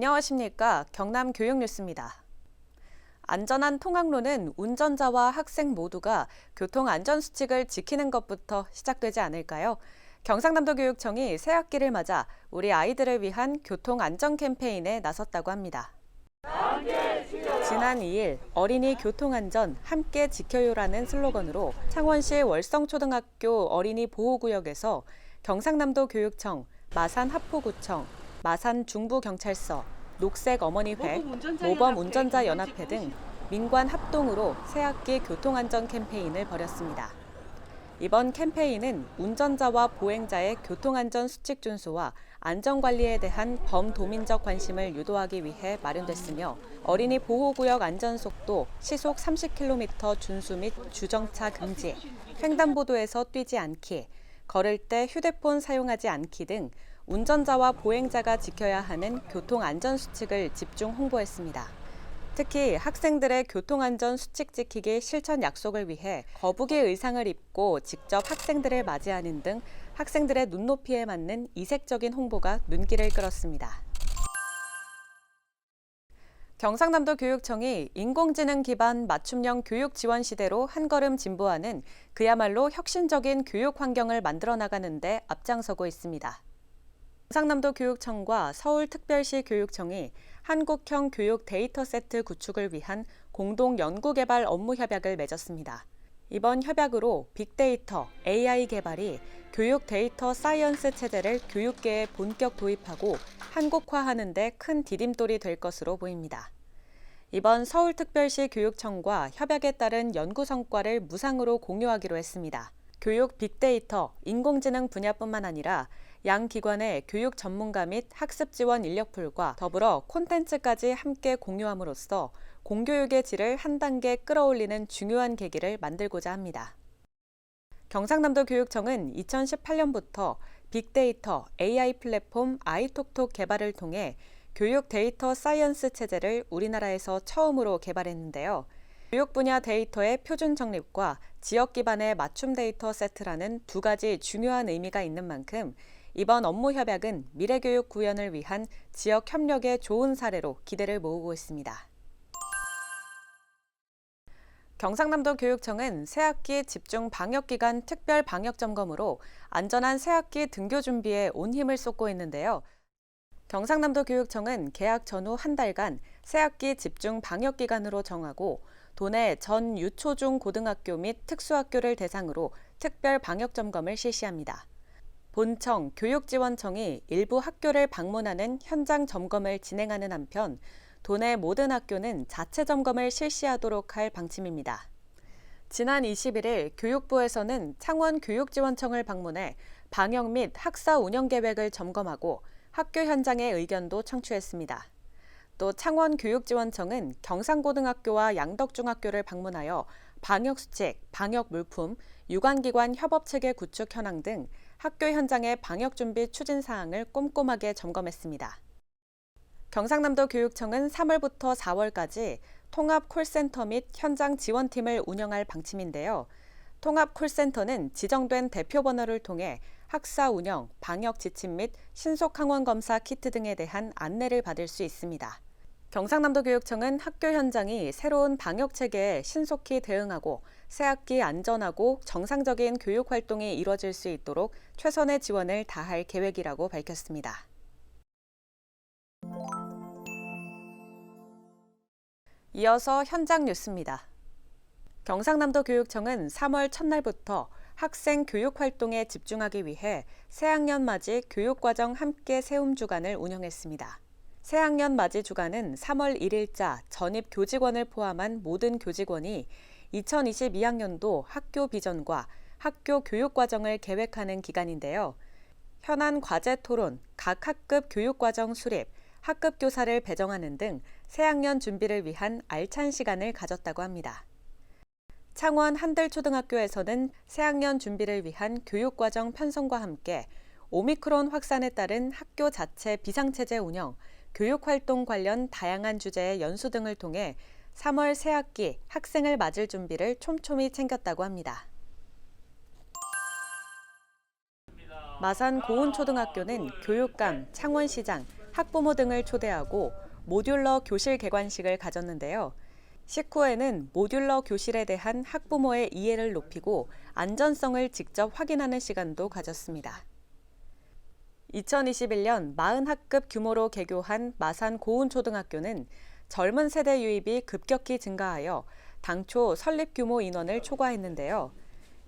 안녕하십니까. 경남교육뉴스입니다. 안전한 통학로는 운전자와 학생 모두가 교통안전수칙을 지키는 것부터 시작되지 않을까요? 경상남도교육청이 새학기를 맞아 우리 아이들을 위한 교통안전 캠페인에 나섰다고 합니다. 지난 2일 어린이 교통안전 함께 지켜요라는 슬로건으로 창원시 월성초등학교 어린이 보호구역에서 경상남도교육청, 마산하포구청, 마산중부경찰서, 녹색어머니회, 모범운전자연합회 등 민관 합동으로 새학기 교통안전 캠페인을 벌였습니다. 이번 캠페인은 운전자와 보행자의 교통안전 수칙 준수와 안전관리에 대한 범도민적 관심을 유도하기 위해 마련됐으며 어린이 보호구역 안전속도 시속 30km 준수 및 주정차 금지, 횡단보도에서 뛰지 않기, 걸을 때 휴대폰 사용하지 않기 등 운전자와 보행자가 지켜야 하는 교통안전수칙을 집중 홍보했습니다. 특히 학생들의 교통안전 수칙 지키기 실천 약속을 위해 거북이 의상을 입고 직접 학생들을 맞이하는 등 학생들의 눈높이에 맞는 이색적인 홍보가 눈길을 끌었습니다. 경상남도 교육청이 인공지능 기반 맞춤형 교육 지원 시대로 한 걸음 진보하는 그야말로 혁신적인 교육 환경을 만들어 나가는 데 앞장서고 있습니다. 경상남도 교육청과 서울특별시 교육청이 한국형 교육 데이터 세트 구축을 위한 공동 연구개발 업무 협약을 맺었습니다. 이번 협약으로 빅데이터, AI 개발이 교육 데이터 사이언스 체제를 교육계에 본격 도입하고 한국화하는 데 큰 디딤돌이 될 것으로 보입니다. 이번 서울특별시 교육청과 협약에 따른 연구 성과를 무상으로 공유하기로 했습니다. 교육 빅데이터, 인공지능 분야뿐만 아니라 양 기관의 교육 전문가 및 학습 지원 인력풀과 더불어 콘텐츠까지 함께 공유함으로써 공교육의 질을 한 단계 끌어올리는 중요한 계기를 만들고자 합니다. 경상남도 교육청은 2018년부터 빅데이터, AI 플랫폼 아이톡톡 개발을 통해 교육 데이터 사이언스 체제를 우리나라에서 처음으로 개발했는데요. 교육 분야 데이터의 표준 정립과 지역 기반의 맞춤 데이터 세트라는 두 가지 중요한 의미가 있는 만큼 이번 업무 협약은 미래교육 구현을 위한 지역 협력의 좋은 사례로 기대를 모으고 있습니다. 경상남도 교육청은 새학기 집중 방역기간 특별 방역점검으로 안전한 새학기 등교 준비에 온 힘을 쏟고 있는데요. 경상남도 교육청은 개학 전후 한 달간 새학기 집중 방역기간으로 정하고 도내 전 유초중 고등학교 및 특수학교를 대상으로 특별 방역점검을 실시합니다. 본청, 교육지원청이 일부 학교를 방문하는 현장 점검을 진행하는 한편 도내 모든 학교는 자체 점검을 실시하도록 할 방침입니다. 지난 21일 교육부에서는 창원교육지원청을 방문해 방역 및 학사 운영 계획을 점검하고 학교 현장의 의견도 청취했습니다. 또 창원교육지원청은 경상고등학교와 양덕중학교를 방문하여 방역수칙, 방역물품, 유관기관 협업체계 구축 현황 등 학교 현장의 방역준비 추진 사항을 꼼꼼하게 점검했습니다. 경상남도 교육청은 3월부터 4월까지 통합 콜센터 및 현장 지원팀을 운영할 방침인데요. 통합 콜센터는 지정된 대표 번호를 통해 학사 운영, 방역 지침 및 신속 항원 검사 키트 등에 대한 안내를 받을 수 있습니다. 경상남도 교육청은 학교 현장이 새로운 방역 체계에 신속히 대응하고 새학기 안전하고 정상적인 교육 활동이 이뤄질 수 있도록 최선의 지원을 다할 계획이라고 밝혔습니다. 이어서 현장 뉴스입니다. 경상남도 교육청은 3월 첫날부터 학생 교육 활동에 집중하기 위해 새학년 맞이 교육과정 함께 세움 주간을 운영했습니다. 새학년 맞이 주간은 3월 1일자 전입 교직원을 포함한 모든 교직원이 2022학년도 학교 비전과 학교 교육과정을 계획하는 기간인데요. 현안 과제 토론, 각 학급 교육과정 수립, 학급 교사를 배정하는 등 새학년 준비를 위한 알찬 시간을 가졌다고 합니다. 창원 한들초등학교에서는 새학년 준비를 위한 교육과정 편성과 함께 오미크론 확산에 따른 학교 자체 비상체제 운영, 교육활동 관련 다양한 주제의 연수 등을 통해 3월 새학기 학생을 맞을 준비를 촘촘히 챙겼다고 합니다. 마산 고운초등학교는 교육감, 창원시장, 학부모 등을 초대하고 모듈러 교실 개관식을 가졌는데요. 식후에는 모듈러 교실에 대한 학부모의 이해를 높이고 안전성을 직접 확인하는 시간도 가졌습니다. 2021년 40학급 규모로 개교한 마산 고운초등학교는 젊은 세대 유입이 급격히 증가하여 당초 설립 규모 인원을 초과했는데요.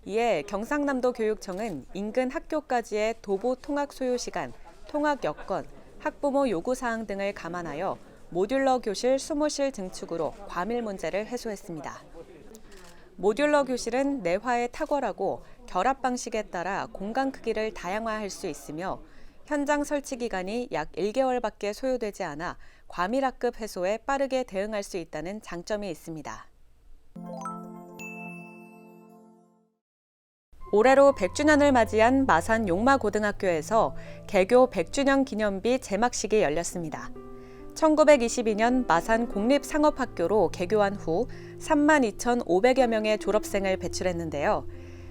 이에 경상남도 교육청은 인근 학교까지의 도보 통학 소요 시간, 통학 여건, 학부모 요구사항 등을 감안하여 모듈러 교실 20실 증축으로 과밀 문제를 해소했습니다. 모듈러 교실은 내화에 탁월하고 결합 방식에 따라 공간 크기를 다양화할 수 있으며 현장 설치 기간이 약 1개월밖에 소요되지 않아 과밀학급 해소에 빠르게 대응할 수 있다는 장점이 있습니다. 올해로 100주년을 맞이한 마산 용마고등학교에서 개교 100주년 기념비 개막식이 열렸습니다. 1922년 마산 공립상업학교로 개교한 후 32,500여 명의 졸업생을 배출했는데요.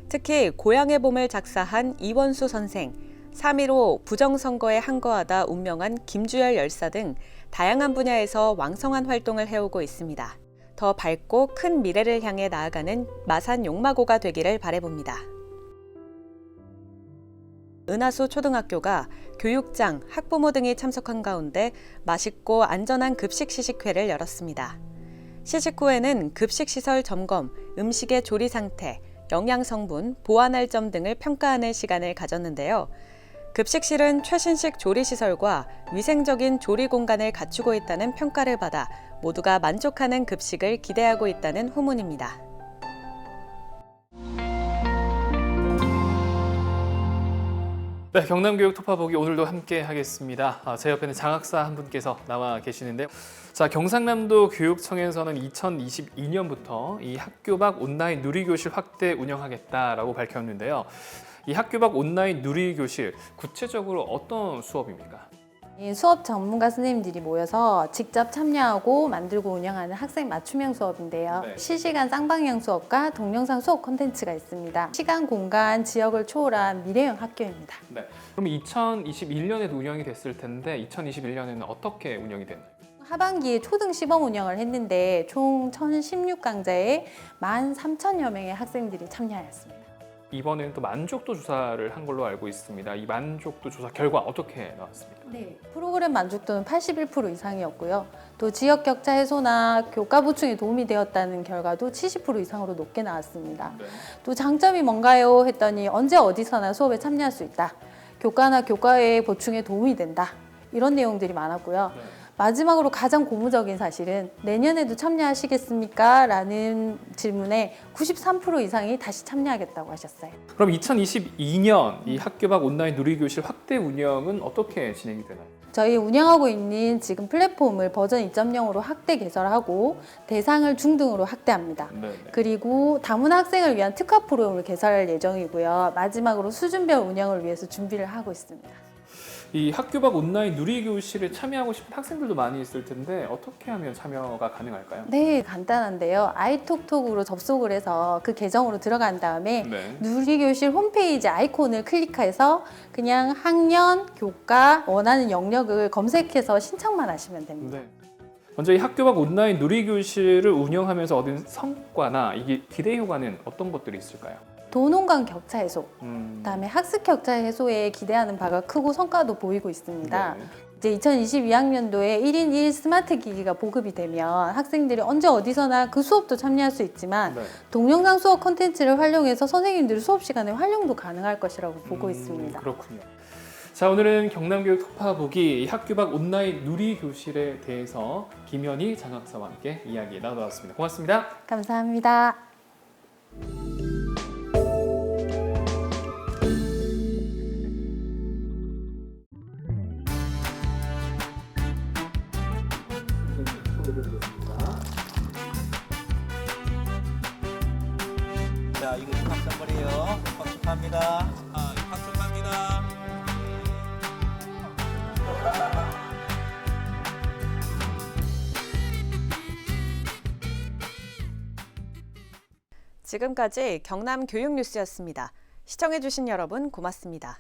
특히 고향의 봄을 작사한 이원수 선생, 3.15 부정선거에 항거하다 운명한 김주열 열사 등 다양한 분야에서 왕성한 활동을 해오고 있습니다. 더 밝고 큰 미래를 향해 나아가는 마산 용마고가 되기를 바라봅니다. 은하수 초등학교가 교육장, 학부모 등이 참석한 가운데 맛있고 안전한 급식 시식회를 열었습니다. 시식 후에는 급식시설 점검, 음식의 조리 상태, 영양 성분, 보완할 점 등을 평가하는 시간을 가졌는데요. 급식실은 최신식 조리시설과 위생적인 조리 공간을 갖추고 있다는 평가를 받아 모두가 만족하는 급식을 기대하고 있다는 후문입니다. 네, 경남교육 톱파보기 오늘도 함께 하겠습니다. 제 옆에는 장학사 한 분께서 나와 계시는데요. 자, 경상남도 교육청에서는 2022년부터 이 학교 밖 온라인 누리교실 확대 운영하겠다라고 밝혔는데요. 이 학교 밖 온라인 누리교실, 구체적으로 어떤 수업입니까? 수업 전문가 선생님들이 모여서 직접 참여하고 만들고 운영하는 학생 맞춤형 수업인데요. 네. 실시간 쌍방향 수업과 동영상 수업 콘텐츠가 있습니다. 시간, 공간, 지역을 초월한 미래형 학교입니다. 네. 그럼 2021년에도 운영이 됐을 텐데 2021년에는 어떻게 운영이 됐나요? 하반기에 초등 시범 운영을 했는데 총 1,016강좌에 13,000여 명의 학생들이 참여하였습니다. 이번에는 또 만족도 조사를 한 걸로 알고 있습니다. 이 만족도 조사 결과 어떻게 나왔습니까? 네, 프로그램 만족도는 81% 이상이었고요. 또 지역 격차 해소나 교과 보충에 도움이 되었다는 결과도 70% 이상으로 높게 나왔습니다. 네. 또 장점이 뭔가요? 했더니 언제 어디서나 수업에 참여할 수 있다. 교과나 교과외 보충에 도움이 된다. 이런 내용들이 많았고요. 네. 마지막으로 가장 고무적인 사실은 내년에도 참여하시겠습니까? 라는 질문에 93% 이상이 다시 참여하겠다고 하셨어요. 그럼 2022년 이 학교 밖 온라인 누리교실 확대 운영은 어떻게 진행이 되나요? 저희 운영하고 있는 지금 플랫폼을 버전 2.0으로 확대 개설하고 대상을 중등으로 확대합니다. 네. 그리고 다문화 학생을 위한 특화 프로그램을 개설할 예정이고요. 마지막으로 수준별 운영을 위해서 준비를 하고 있습니다. 이 학교 밖 온라인 누리교실에 참여하고 싶은 학생들도 많이 있을 텐데 어떻게 하면 참여가 가능할까요? 네, 간단한데요. 아이톡톡으로 접속을 해서 그 계정으로 들어간 다음에 네. 누리교실 홈페이지 아이콘을 클릭해서 그냥 학년, 교과, 원하는 영역을 검색해서 신청만 하시면 됩니다. 네. 먼저 이 학교 밖 온라인 누리교실을 운영하면서 얻은 성과나 이게 기대 효과는 어떤 것들이 있을까요? 도농간 격차 해소, 그다음에 학습 격차 해소에 기대하는 바가 크고 성과도 보이고 있습니다. 네. 이제 2022학년도에 1인 1 스마트 기기가 보급이 되면 학생들이 언제 어디서나 그 수업도 참여할 수 있지만 네. 동영상 수업 콘텐츠를 활용해서 선생님들이 수업 시간에 활용도 가능할 것이라고 보고 있습니다. 그렇군요. 자, 오늘은 경남교육 톱파보기 학교 밖 온라인 누리교실에 대해서 김현희 장학사와 함께 이야기 나눠봤습니다. 고맙습니다. 감사합니다. 자, 이거 입학 선물이에요. 입학 축하합니다. 입학 축하합니다. 지금까지 경남 교육 뉴스였습니다. 시청해주신 여러분 고맙습니다.